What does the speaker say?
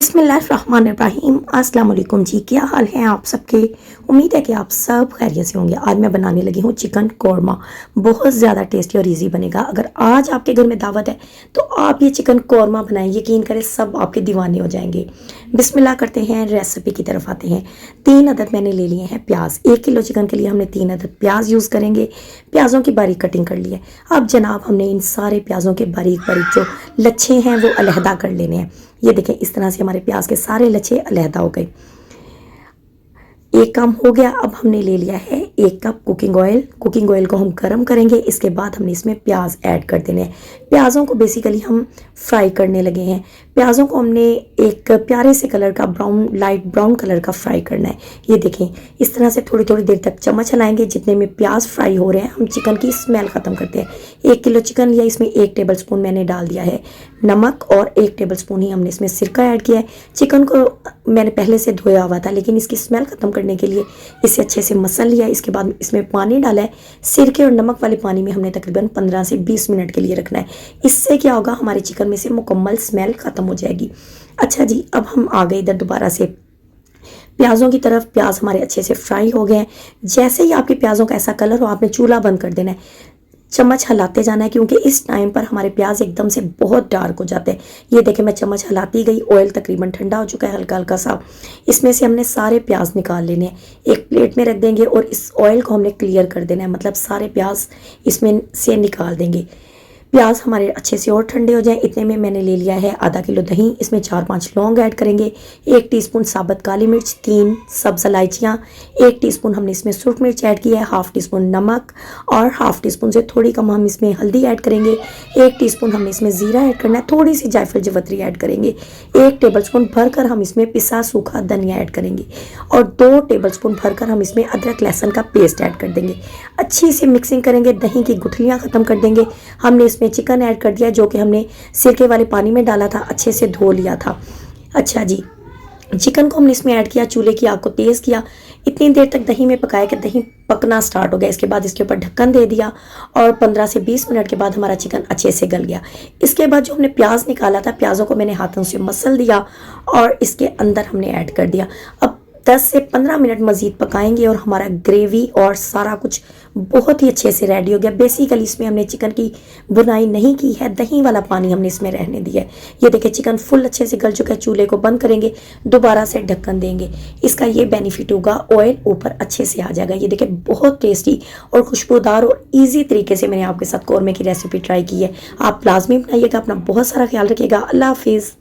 बिस्मिल्लाहिर्रहमानिर्रहीम अस्सलाम वालेकुम जी। क्या हाल है आप सबके। उम्मीद है कि आप सब खैरियत से होंगे। आज मैं बनाने लगी हूँ चिकन कौरमा। बहुत ज़्यादा टेस्टी और इजी बनेगा। अगर आज आपके घर में दावत है तो आप ये चिकन कौरमा बनाएं, यकीन करें सब आपके दीवाने हो जाएंगे। बिस्मिल्लाह करते हैं, रेसिपी की तरफ आते हैं। 3 अदद मैंने ले लिए हैं प्याज। 1 किलो चिकन के लिए हमने 3 अदद प्याज यूज़ करेंगे। प्याज़ों की बारीक कटिंग कर ली है। अब जनाब हमने इन सारे प्याज़ों के बारीक बारीक जो लच्छे हैं वो अलहदा कर लेने हैं। ये देखें, इस तरह से हमारे प्याज के सारे लच्छे अलहदा हो गए। एक काम हो गया। अब हमने ले लिया है 1 cup cooking oil. Cooking oil को हम गर्म करेंगे। इसके बाद हमने इसमें प्याज ऐड कर देने हैं। प्याज़ों को बेसिकली हम फ्राई करने लगे हैं। प्याज़ों को हमने एक प्यारे से कलर का ब्राउन, लाइट ब्राउन कलर का फ्राई करना है। ये देखें, इस तरह से थोड़ी थोड़ी देर तक चम्मच हिलाएंगे। जितने में प्याज फ्राई हो रहे हैं हम चिकन की स्मेल ख़त्म करते हैं। 1 किलो चिकन लिया, इसमें 1 टेबल स्पून मैंने डाल दिया है नमक और 1 टेबल स्पून ही हमने इसमें सिरका ऐड किया है। चिकन को मैंने पहले से धोया हुआ था, लेकिन इसकी स्मेल ख़त्म करने के लिए इसे अच्छे से मसल लिया। इसके बाद इसमें पानी डाला है। सिरके और नमक वाले पानी में हमने तकरीबन 15 से 20 मिनट के लिए रखना है। इससे क्या होगा, हमारे चिकन में से मुकम्मल स्मेल ख़त्म हो जाएगी। अच्छा जी, अब हम आ गए इधर दोबारा से प्याज़ों की तरफ। प्याज हमारे अच्छे से फ्राई हो गए हैं। जैसे ही आपके प्याज़ों का ऐसा कलर हो, आपने चूल्हा बंद कर देना है। चम्मच हिलाते जाना है, क्योंकि इस टाइम पर हमारे प्याज एकदम से बहुत डार्क हो जाते हैं। ये देखें, मैं चम्मच हिलाती गई। ऑयल तकरीबन ठंडा हो चुका है हल्का हल्का सा। इसमें से हमने सारे प्याज निकाल लेने हैं, एक प्लेट में रख देंगे और इस ऑयल को हमने क्लियर कर देना है, मतलब सारे प्याज इसमें से निकाल देंगे। प्याज हमारे अच्छे से और ठंडे हो जाएं, इतने में मैंने ले लिया है आधा किलो दही। इसमें 4-5 लौंग ऐड करेंगे, 1 टीस्पून साबुत काली मिर्च, 3 सब्ज़ इलायचियाँ, 1 टीस्पून हमने इसमें सूख मिर्च ऐड किया है, हाफ़ टीस्पून नमक और हाफ़ टीस्पून से थोड़ी कम हम इसमें हल्दी ऐड करेंगे। 1 टीस्पून हमने इसमें ज़ीरा ऐड करना है, थोड़ी सी जायफल जवतरी ऐड करेंगे। 1 टेबल स्पून भरकर हम इसमें पिसा सूखा धनिया ऐड करेंगे और 2 टेबल स्पून भरकर हम इसमें अदरक लहसुन का पेस्ट ऐड कर देंगे। अच्छी सी मिक्सिंग करेंगे, दही की गुठलियाँ ख़त्म कर देंगे। हमने इसमें चिकन ऐड कर दिया, जो कि हमने सिरके वाले पानी में डाला था, अच्छे से धो लिया था। अच्छा जी, चिकन को हमने इसमें ऐड किया, चूल्हे की आग को तेज़ किया, इतनी देर तक दही में पकाया कि दही पकना स्टार्ट हो गया। इसके बाद इसके ऊपर ढक्कन दे दिया और 15 से 20 मिनट के बाद हमारा चिकन अच्छे से गल गया। इसके बाद जो हमने प्याज निकाला था, प्याज़ों को मैंने हाथों से मसल दिया और इसके अंदर हमने ऐड कर दिया। अब 10 से 15 मिनट मज़ीद पकाएंगे और हमारा ग्रेवी और सारा कुछ बहुत ही अच्छे से रेडी हो गया। बेसिकली इसमें हमने चिकन की बुनाई नहीं की है, दही वाला पानी हमने इसमें रहने दिया है। ये देखिए, चिकन फुल अच्छे से गल चुका है। चूल्हे को बंद करेंगे, दोबारा से ढक्कन देंगे। इसका ये बेनिफिट होगा, ऑयल ऊपर अच्छे से आ जाएगा। ये देखिए, बहुत टेस्टी और खुशबूदार और ईजी तरीके से मैंने आपके साथ कौरमे की रेसिपी ट्राई की है। आप लाजमी बनाइएगा। अपना बहुत सारा ख्याल रखिएगा। अल्लाह हाफिज़।